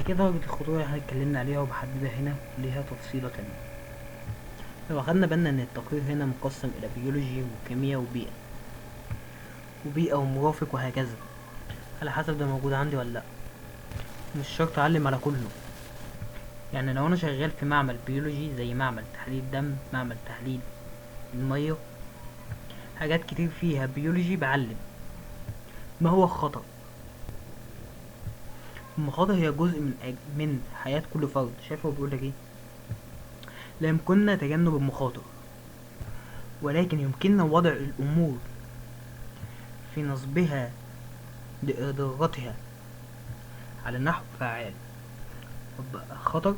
بعد كده درجة الخطورة اللي احنا اتكلمنا عليها وبحددها هنا ليها تفصيلة تانية. لو اخدنا بالنا ان التقرير هنا مقسم الى بيولوجي وكيمياء وبيئة ومرافق وهكذا، على حسب ده موجود عندي ولا لأ. مش شرط اعلم على كله. يعني لو انا شغال في معمل بيولوجي زي معمل تحليل دم، معمل تحليل المية، حاجات كتير فيها بيولوجي، بعلم ما هو الخطر. المخاطر هي جزء من حياة كل فرد. شايف هو بيقولك ايه؟ لا يمكننا تجنب المخاطر، ولكن يمكننا وضع الأمور في نصبها لإدارتها على نحو فعال. خطر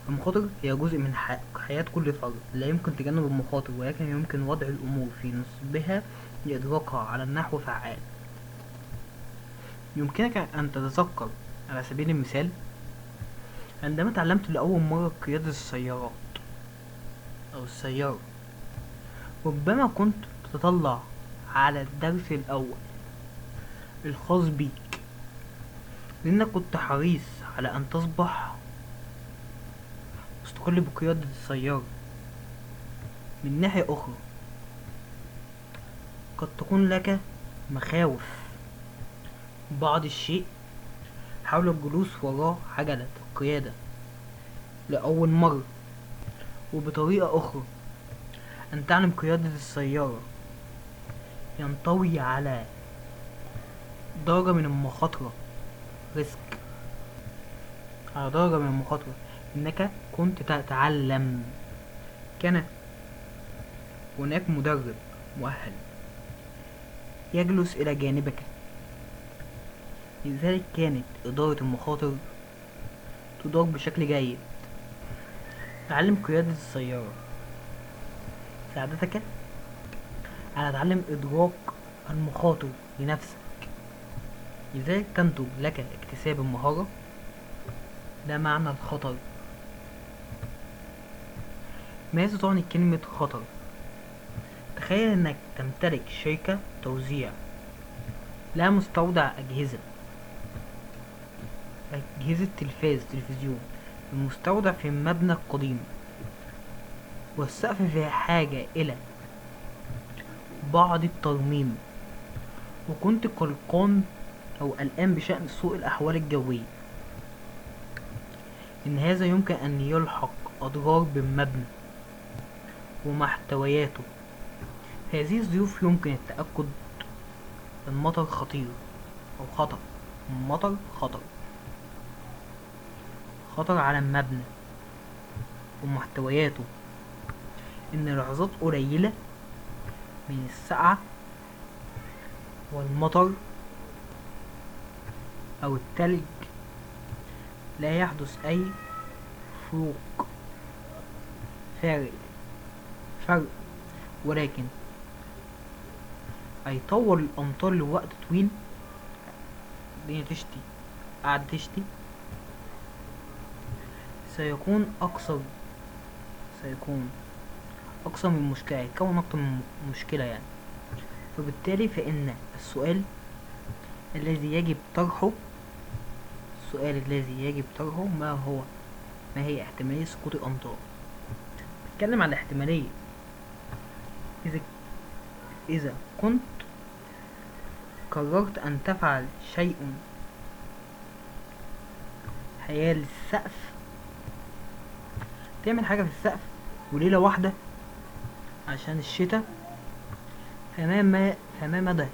المخاطر هي جزء من حياة كل فرد. لا يمكن تجنب المخاطر، ولكن يمكن وضع الأمور في نصبها لإدراكها على النحو فعال. يمكنك أن تتذكر على سبيل المثال عندما تعلمت لأول مرة قيادة السيارات أو السيارة، ربما كنت تتطلع على الدرس الأول الخاص بيك، لأنك كنت حريص على أن تصبح مستقل بقيادة السيارة. من ناحية أخرى، قد تكون لك مخاوف بعض الشيء حول الجلوس وراء عجلة القيادة لأول مرة. وبطريقة أخرى، أن تعلم قيادة السيارة ينطوي على درجة من المخاطرة، ريسك، على درجة من المخاطرة إنك كنت تتعلم. كان هناك مدرب مؤهل يجلس إلى جانبك، لذلك كانت إدارة المخاطر تدار بشكل جيد. تعلم قيادة السيارة ساعدتك على تعلم إدراك المخاطر لنفسك، لذلك تنتج لك اكتساب المهارة. ده معنى الخطر. ماذا تعني كلمة خطر؟ تخيل انك تمتلك شركة توزيع لها مستودع أجهزة تلفزيون. المستودع في مبنى قديم، والسقف فيها حاجة إلى بعض الترميم، وكنت قلقان أو قلقان بشأن سوء الأحوال الجوية، إن هذا يمكن أن يلحق أضرار بالمبنى ومحتوياته. هذه الظروف يمكن التأكد المطر خطير أو خطر. المطر خطر على المبنى ومحتوياته، إن لحظات قليلة من السقعة والمطر أو التلج لا يحدث أي فروق فرق، ولكن هيطول الأمطار لوقت طويل. الدنيا قاعد تشتي، سيكون أكثر من مشكلة، يكون أكثر من مشكلة يعني. فبالتالي فإن السؤال الذي يجب طرحه ما هي احتمالية سقوط الأمطار؟ نتكلم عن الاحتمالية. إذا كنت قررت أن تفعل شيء حيال السقف، تعمل حاجة في السقف وليلة واحدة عشان الشتاء، فما مدى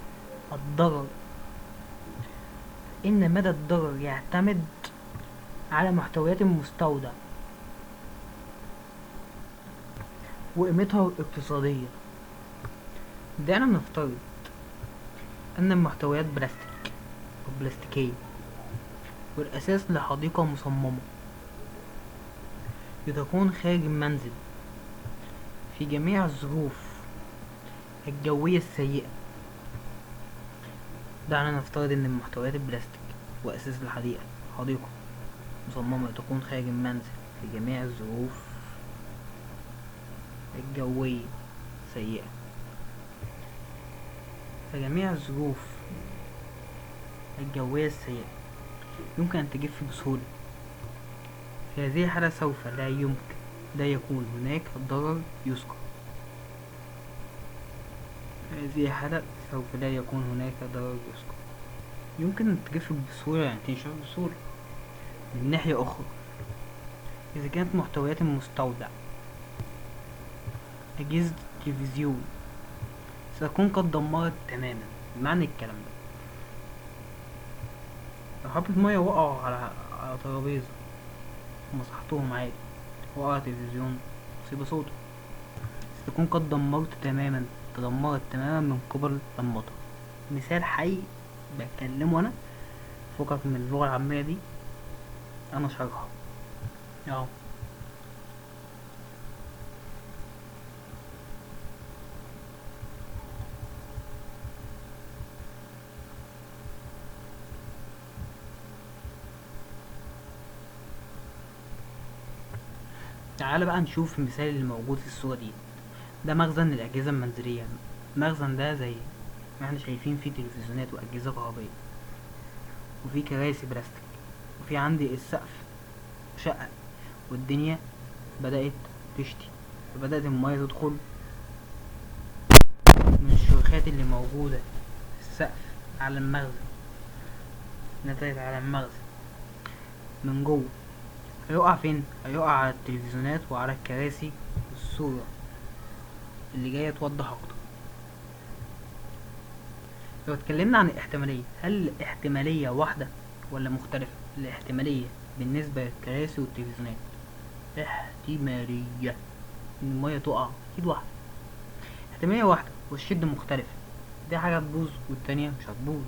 الضرر؟ إن مدى الضرر يعتمد على محتويات المستودع وقيمتها الاقتصادية. دعنا نفترض أن المحتويات بلاستيكية، والأساس لحديقة مصممة لتكون خارج المنزل في جميع الظروف الجوية السيئة. دعنا نفترض أن المحتويات البلاستيك وأساس حديقة مصممة تكون خارج المنزل في جميع الظروف الجوية سيئة. فجميع الظروف الجوية السيئة يمكن أن تجف بسهولة في هذه الحالة سوف لا يكون هناك ضرر يذكر. في هذه الحالة سوف لا يكون هناك ضرر يذكر. يمكن تجف بسهولة، يعني تنشر بسهولة. من ناحية أخرى، إذا كانت محتويات المستودع أجهزة التلفزيون ستكون قد دمرت تماما. معنى الكلام ده، لو حبة مية وقعوا على ترابيزة ومسحتهم عادي، وقع تلفزيون، مصيبة سودا. ستكون قد تدمرت تماما من قبل المطر. مثال حي بكلمه أنا، فكك من اللغة العامية دي، أنا شارحها اهو. تعال بقى نشوف المثال اللي موجود في الصورة دي. ده مخزن للأجهزة المنزلية. المخزن ده زي ما احنا شايفين فيه تلفزيونات وأجهزة كهربائية، وفي كراسي بلاستيك، وفي عندي السقف شقق، والدنيا بدأت تشتي، فبدأت المياه تدخل من الشروخات اللي موجودة في السقف على المخزن، نزلت على المخزن من جوه. هيقع فين؟ هيقع على التلفزيونات وعلى الكراسي. والصورة اللي جاية توضح أكتر. لو اتكلمنا عن الاحتمالية، هل الاحتمالية واحدة ولا مختلفة؟ الاحتمالية بالنسبة للكراسي والتلفزيونات احتمالية ان المية تقع اكيد واحدة. احتمالية واحدة والشدة مختلفة. دي حاجة هتبوظ والتانية مش هتبوظ.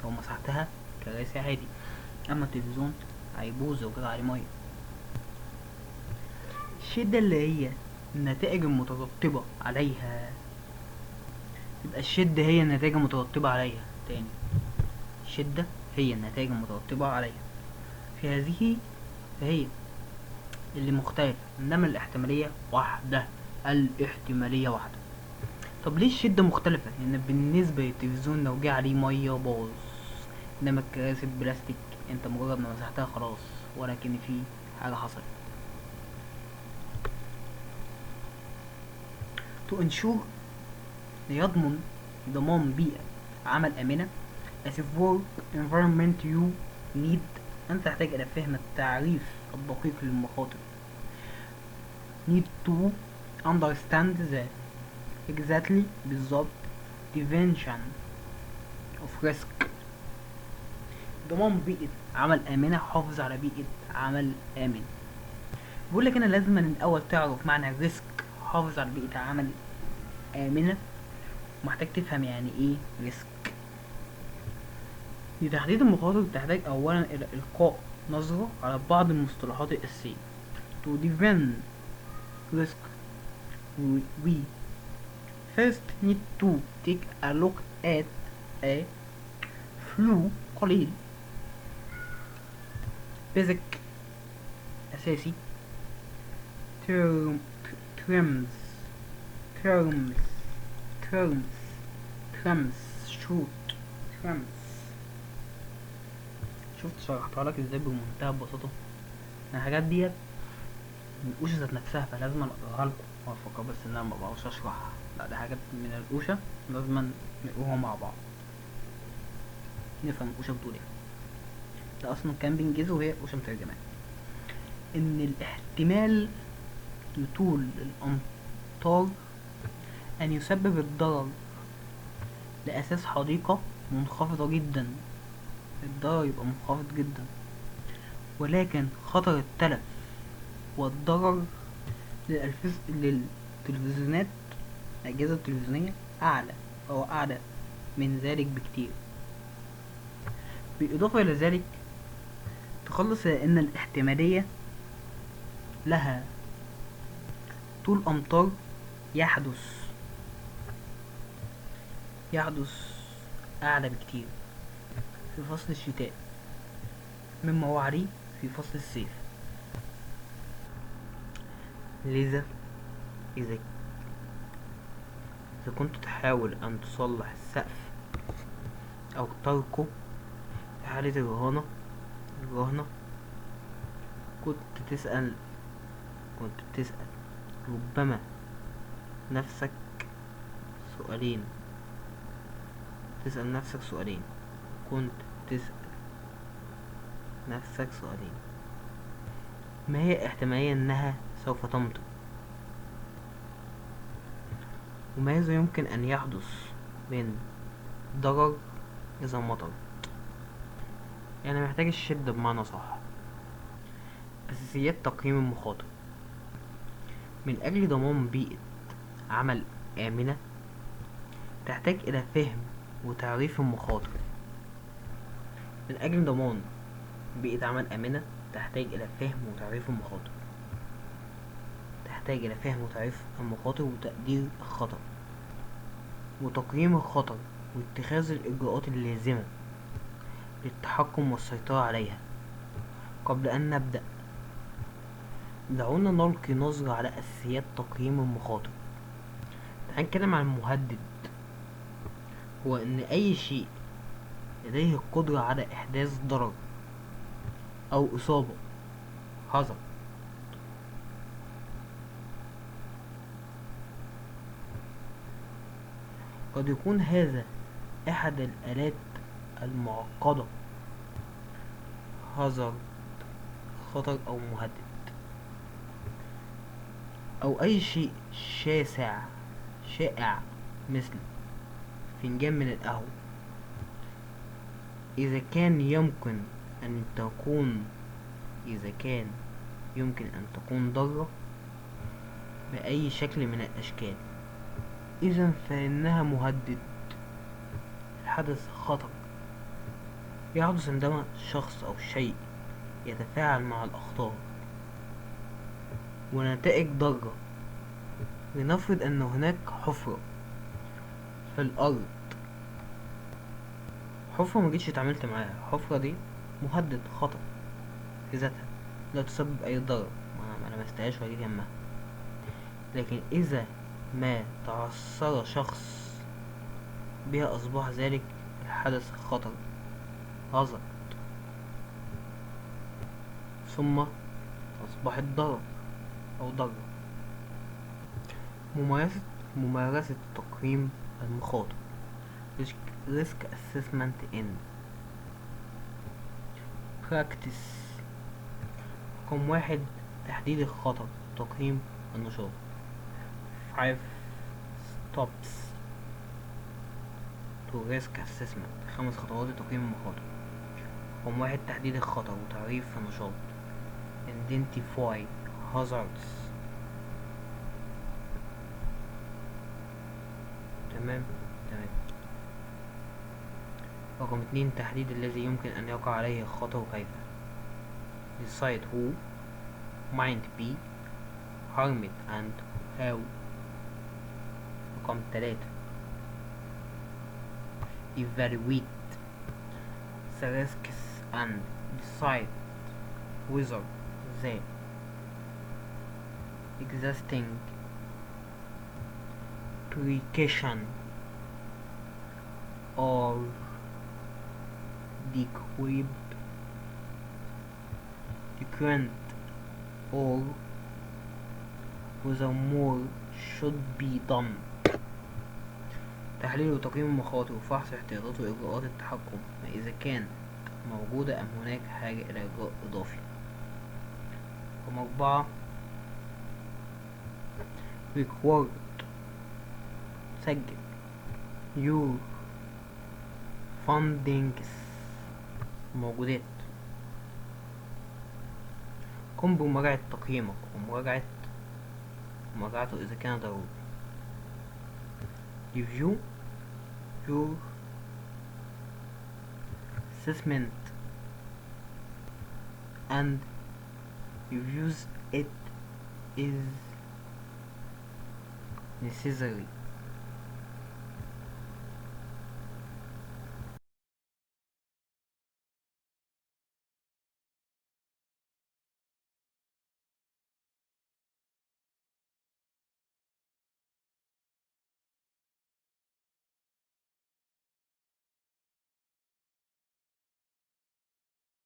لو مسحتها كراسي عادي، اما التلفزيون هيبوظ لو كده عليه مية. الشدة اللي هي النتائج المترتبة عليها، يبقى الشدة هي النتائج المترتبة عليها. تاني، الشدة هي النتائج المترتبة عليها. في هذه فهي اللي مختلفة، انما الاحتمالية واحدة. الاحتمالية واحدة. طب ليه الشدة مختلفة؟ لان بالنسبة للتلفزيون لو جه عليه مية باظ، انما الكراسي البلاستيك انت مجرد ما مسحتها خلاص، ولكن في حاجة حصلت. to ensure ليضمن ضمان بيئة عمل آمنة. as if work environment you need، أنت تحتاج إلى فهم التعريف الدقيق للمخاطر. need to understand the exactly بالظبط prevention of risk. ضمان بيئة عمل آمنة، حافظ على بيئة عمل آمن. بقول لك أنا لازم من الأول تعرف معنى الريسك، حافظ على بيئة عمل آمنة، محتاج تفهم يعني ايه ريسك. لتحديد المخاطر تحتاج اولا الى القاء نظرة على بعض المصطلحات الاساسية. to define risk we first need to take a look at a few قليل basic اساسي terms شفت شرحتها لك ازاي بمنتهى البساطة. الحاجات ديت القوشة ذات نفسها، فلازم اقراها لكم وافكر بس ان انا مبقاش اشرحها. لا، دي حاجات من القوشة لازم نقراها مع بعض، نفهم القوشة بتقول ايه. ده اصلا كان بانجليزي وهي قوشة مترجمة. ان الاحتمال لطول الامطار ان يسبب الضرر لأساس حديقة منخفضة جدا، الضرر يبقى منخفض جدا، ولكن خطر التلف والضرر للتلفزيونات، الأجهزة التلفزيونية أعلى من ذلك بكتير. بالإضافة إلى ذلك، تخلص إن الاحتمالية لها طول أمطار يحدث أعلى بكتير في فصل الشتاء مما هو عليه في فصل الصيف. لذا إذا كنت تحاول أن تصلح السقف أو تركه في حالة الرهانة، كنت تسأل كنت بتسأل ربما نفسك سؤالين تسأل نفسك سؤالين كنت تسأل نفسك سؤالين: ما هي الاحتمالية انها سوف تمطر؟ وماذا يمكن ان يحدث من ضرر اذا مطر؟ يعني محتاج الشدة بمعنى صح. اساسيات تقييم المخاطر: من اجل ضمان بيئة عمل آمنة تحتاج الى فهم وتعريف المخاطر. من اجل ضمان بيئة عمل آمنة تحتاج الى فهم وتعريف المخاطر وتقدير الخطر وتقييم الخطر واتخاذ الإجراءات اللازمة للتحكم والسيطرة عليها. قبل أن نبدأ دعونا نلقي نظرة على أساسيات تقييم المخاطر. تعال نتكلم عن المهدد. هو إن أي شيء لديه القدرة على إحداث ضرر أو إصابة حذر قد يكون هذا أحد الآلات المعقدة حذر خطر أو مهدد أو أي شيء شائع مثل فنجان من القهوة إذا كان يمكن أن تكون ضارة بأي شكل من الأشكال، إذا فإنها مهدد. الحدث خطر يحدث عندما شخص أو شيء يتفاعل مع الأخطار ونتائج ضارة. لنفرض أن هناك حفرة في الأرض، حفرة مجيتش اتعاملت معاها، الحفرة دي مهدد خطر في ذاتها، لا تسبب أي ضرر، ما لمستهاش ولا جيت جنبها. لكن إذا ما تعثر شخص بها أصبح ذلك الحدث خطر هازارد، ثم أصبحت ضرر أو ضرر. ممارسة تقييم المخاطر risk assessment in practice. رقم 1: تحديد الخطر، تقييم النشاط. 5 steps to risk assessment. 5 خطوات لتقييم المخاطر. رقم 1: تحديد الخطر وتعريف النشاط. identify hazards. تمام. رقم 2: تحديد الذي يمكن أن يقع عليه الخطر وكيف. decide who might be harmed and how. رقم 3: evaluate the risks and decide whether the existing precaution or current or whether more should be done. تحليل وتقييم المخاطر وفحص احتياطات وإجراءات التحكم إذا كانت موجودة أم هناك حاجة إلى إجراء إضافي. رقم 4: record. سجل your findings، موجودات. قم بمراجعة تقييمك ومراجعته إذا كان ضروري. review your assessment and reviews it is necessary.